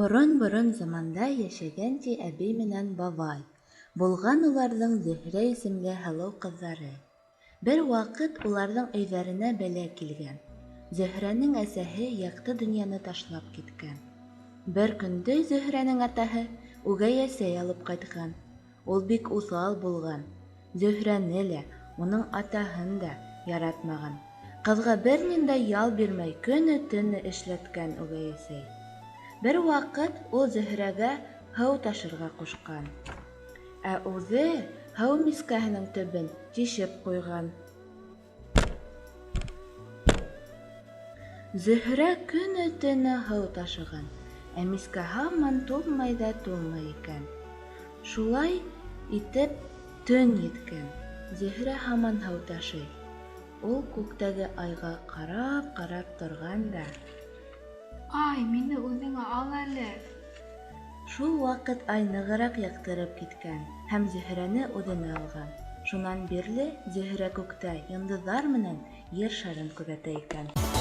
Борон-борон заманда йәшәгән ди әбей менән бабай. Булган уларҙың Зөһрә исемле һылыу ҡыҙҙары. Бер ваҡыт уларҙың өйҙәренә бәлә килгән. Зөһрәнең әсәһе яҡты донъяны ташлап киткән. Бер көндө Зөһрәнең атаһы үгәй әсәй алып ҡайтҡан. Ул бик уҫал булған. Зөһрәне лә, уның атаһын да яратмаған. Ҡыҙға бер ниндәй ял бирмәй, көнө-төнө эшләткән үгәй әсәй. Бер ваҡыт ул Зөһрәгә һыу ташырға ҡушҡан, ә үҙе һыу мискәһенең төбөн тишеп ҡуйған. Зөһрә көнө-төнө һыу ташыған, ә мискә һаман тулмай ҙа тулмай икән. Шулай итеп төн еткән. Зөһрә һаман һыу ташый. Ул күктәге айға ҡарап торған да: «Ай, мине үҙеңә ал әле!» Шул ваҡыт ай нығыраҡ яҡтырып киткән һәм Зөһрәне үҙенә алған. Шунан бирле Зөһрә күктә йондоҙҙар менән Ер шарын күҙәтә икән.